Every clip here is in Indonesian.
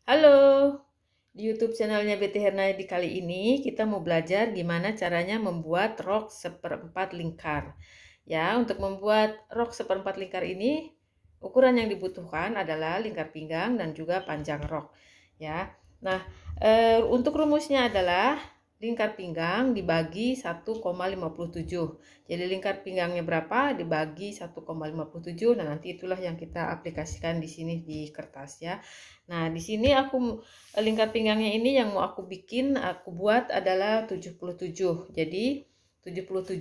Halo, di YouTube channelnya Betty Hernaydi kali ini kita mau belajar gimana caranya membuat rok seperempat lingkar. Ya, untuk membuat rok seperempat lingkar ini, ukuran yang dibutuhkan adalah lingkar pinggang dan juga panjang rok. Ya, nah untuk rumusnya adalah lingkar pinggang dibagi 1,57. Jadi lingkar pinggangnya berapa dibagi 1,57. Nah, nanti itulah yang kita aplikasikan di sini di kertas ya. Nah, di sini lingkar pinggangnya ini yang mau aku buat adalah 77. Jadi 77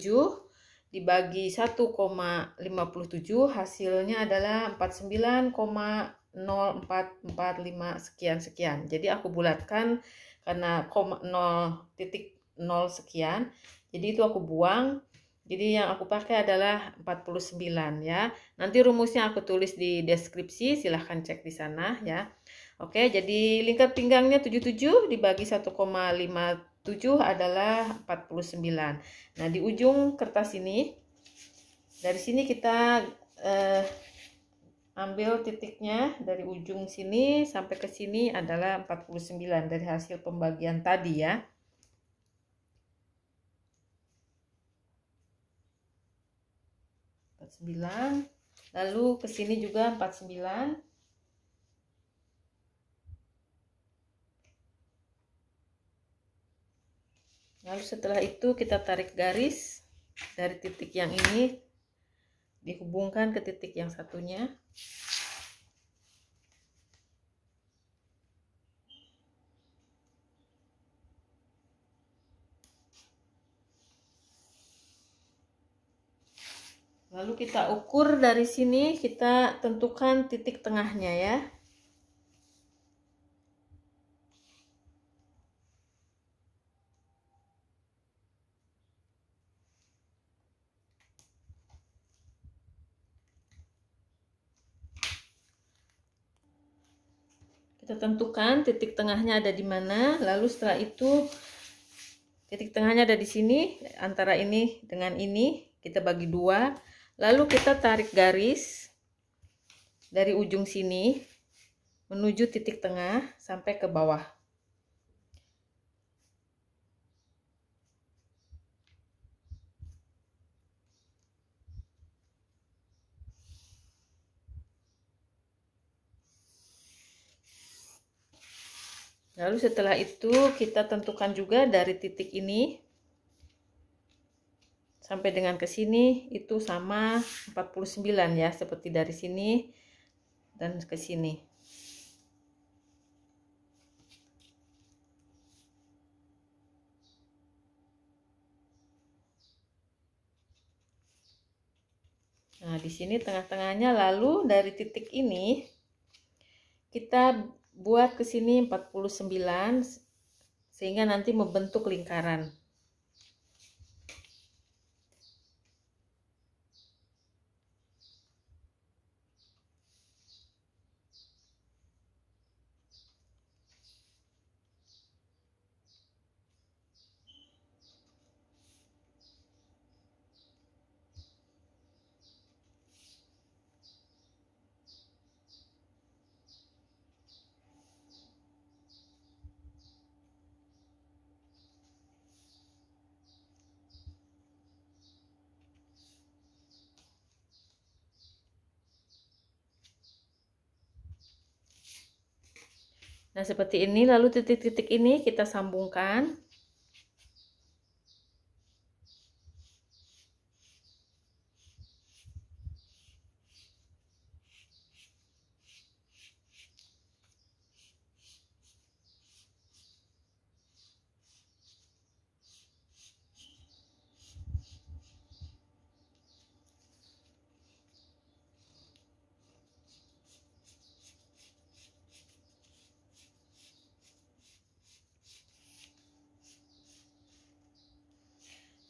dibagi 1,57 hasilnya adalah 49,0445 sekian. Jadi aku bulatkan karena 0,0 sekian. Jadi itu aku buang. Jadi yang aku pakai adalah 49 ya. Nanti rumusnya aku tulis di deskripsi, silahkan cek di sana ya. Oke, jadi lingkar pinggangnya 77 dibagi 1,57 adalah 49. Nah, di ujung kertas ini, dari sini kita ambil titiknya dari ujung sini sampai ke sini adalah 49 dari hasil pembagian tadi ya. Lalu ke sini juga 49. Lalu setelah itu kita tarik garis dari titik yang ini dihubungkan ke titik yang satunya. Lalu kita ukur dari sini, kita tentukan titik tengahnya ya. Kita tentukan titik tengahnya ada di mana. Lalu setelah itu titik tengahnya ada di sini, antara ini dengan ini kita bagi dua. Lalu kita tarik garis dari ujung sini menuju titik tengah sampai ke bawah. Lalu setelah itu kita tentukan juga dari titik ini sampai dengan ke sini itu sama 49 ya, seperti dari sini dan ke sini. Nah, di sini tengah-tengahnya, lalu dari titik ini kita buat ke sini 49 sehingga nanti membentuk lingkaran. Nah, seperti ini. Lalu titik-titik ini kita sambungkan.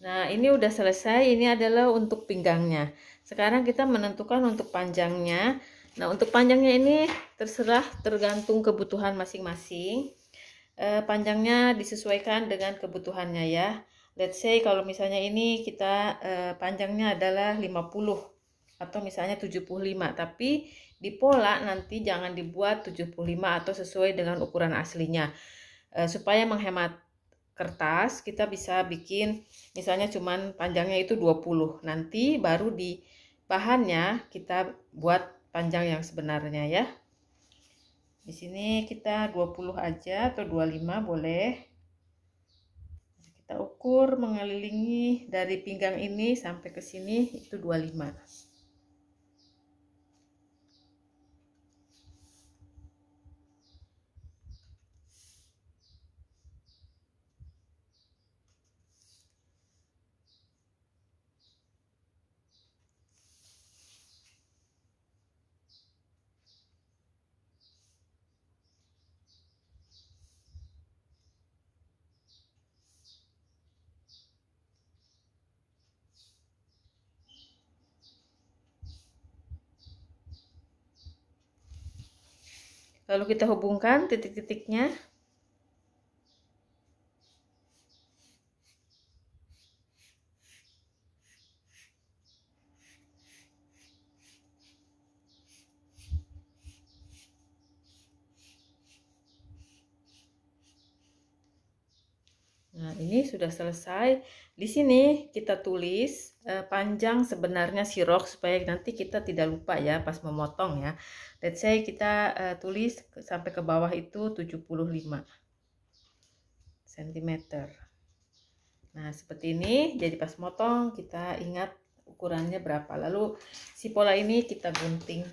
Nah, ini udah selesai. Ini adalah untuk pinggangnya. Sekarang kita menentukan untuk panjangnya. Nah, untuk panjangnya ini tergantung kebutuhan masing-masing. Panjangnya disesuaikan dengan kebutuhannya ya. Let's say kalau misalnya ini kita panjangnya adalah 50 atau misalnya 75, tapi di pola nanti jangan dibuat 75 atau sesuai dengan ukuran aslinya. Supaya menghemat kertas, kita bisa bikin misalnya cuman panjangnya itu 20. Nanti baru di bahannya kita buat panjang yang sebenarnya ya. Di sini kita 20 aja atau 25 boleh. Kita ukur mengelilingi dari pinggang ini sampai ke sini itu 25. Lalu kita hubungkan titik-titiknya. Nah, ini sudah selesai. Di sini kita tulis panjang sebenarnya si rok supaya nanti kita tidak lupa ya pas memotong ya. Let's say kita tulis sampai ke bawah itu 75 cm. Nah, seperti ini. Jadi pas motong kita ingat ukurannya berapa. Lalu si pola ini kita gunting.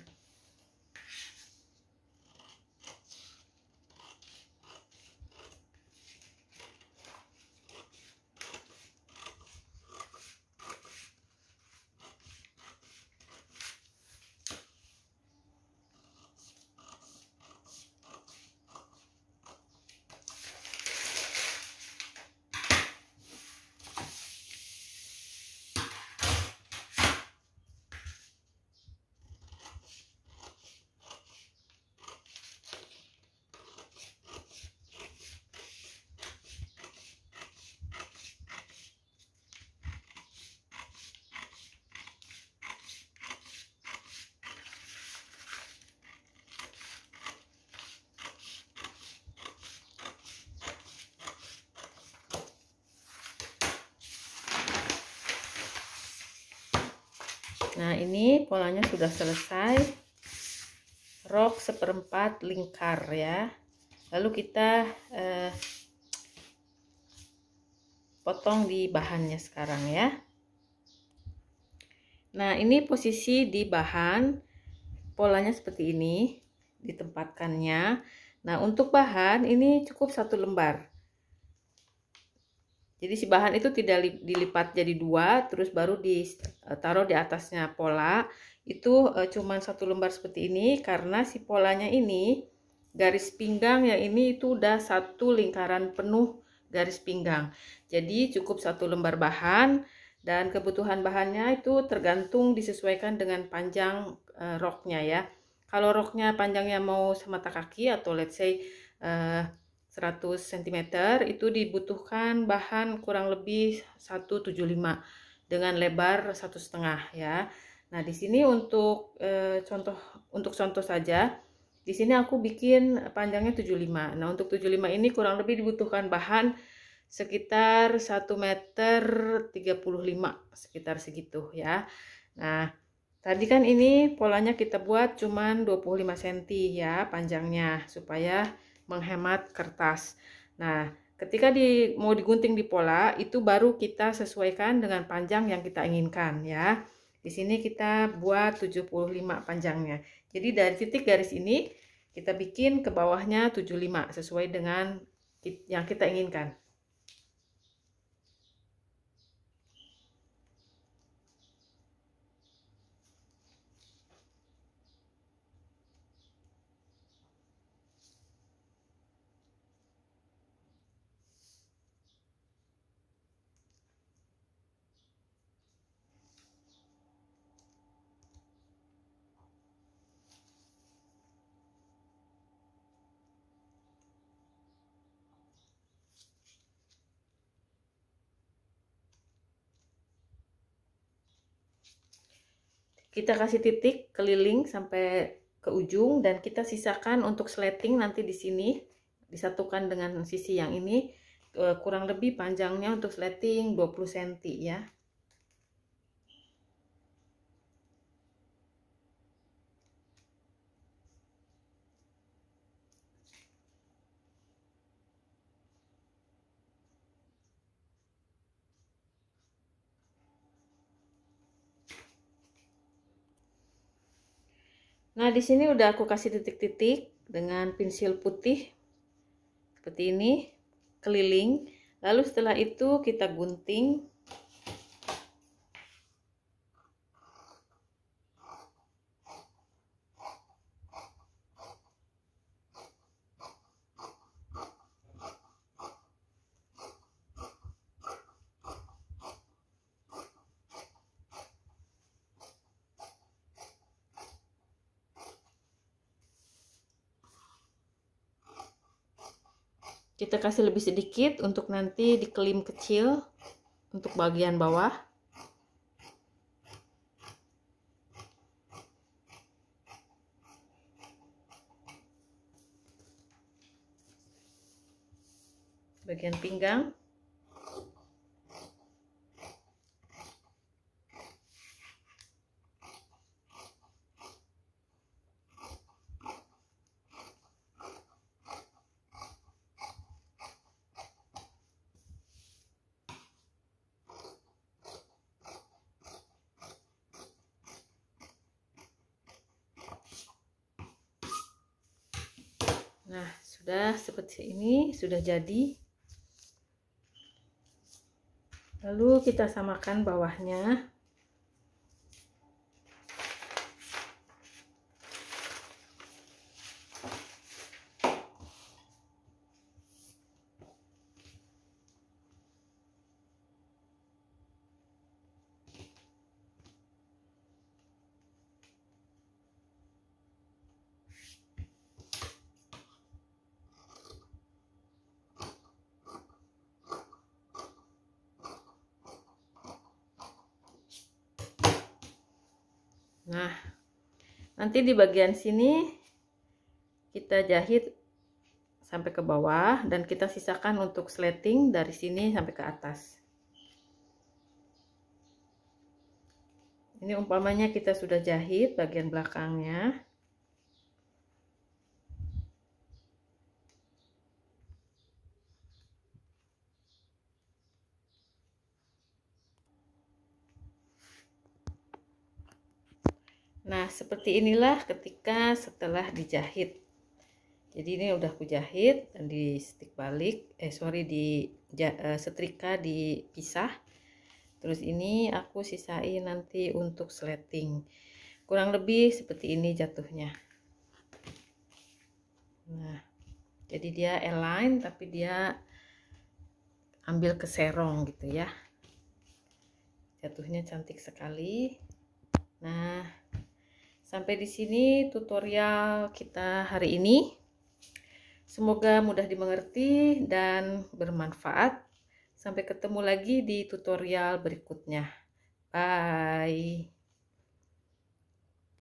Nah, ini polanya sudah selesai. Rok seperempat lingkar ya. Lalu kita potong di bahannya sekarang ya. Nah, ini posisi di bahan, polanya seperti ini ditempatkannya. Nah, untuk bahan ini cukup 1 lembar. Jadi si bahan itu tidak dilipat jadi 2, terus baru ditaruh di atasnya pola. Itu cuman 1 lembar seperti ini karena si polanya ini garis pinggang yang ini itu udah 1 lingkaran penuh garis pinggang. Jadi cukup 1 lembar bahan dan kebutuhan bahannya itu tergantung disesuaikan dengan panjang roknya ya. Kalau roknya panjangnya mau semata kaki atau let's say 100 cm itu dibutuhkan bahan kurang lebih 175 dengan lebar 1,5 ya. Nah, di sini untuk contoh saja, di sini aku bikin panjangnya 75. Nah, untuk 75 ini kurang lebih dibutuhkan bahan sekitar 1,35 meter sekitar segitu ya. Nah, tadi kan ini polanya kita buat cuman 25 cm ya panjangnya supaya menghemat kertas. Nah, ketika mau digunting di pola itu baru kita sesuaikan dengan panjang yang kita inginkan ya. Di sini kita buat 75 panjangnya. Jadi dari titik garis ini kita bikin ke bawahnya 75 sesuai dengan yang kita inginkan. Kita kasih titik keliling sampai ke ujung dan kita sisakan untuk sleting nanti di sini disatukan dengan sisi yang ini, kurang lebih panjangnya untuk sleting 20 cm ya. Nah, di sini udah aku kasih titik-titik dengan pensil putih seperti ini, keliling. Lalu setelah itu kita gunting. Kita kasih lebih sedikit untuk nanti dikelim kecil untuk bagian bawah. Bagian pinggang. Nah, sudah seperti ini, sudah jadi. Lalu kita samakan bawahnya. Nah, nanti di bagian sini kita jahit sampai ke bawah dan kita sisakan untuk sleting dari sini sampai ke atas. Ini umpamanya kita sudah jahit bagian belakangnya. Nah, seperti inilah ketika setelah dijahit. Jadi ini udah aku jahit dan di stick balik, di setrika dipisah. Terus ini aku sisain nanti untuk sleting. Kurang lebih seperti ini jatuhnya. Nah, jadi dia align tapi dia ambil ke serong gitu ya. Jatuhnya cantik sekali. Nah, sampai di sini tutorial kita hari ini. Semoga mudah dimengerti dan bermanfaat. Sampai ketemu lagi di tutorial berikutnya. Bye.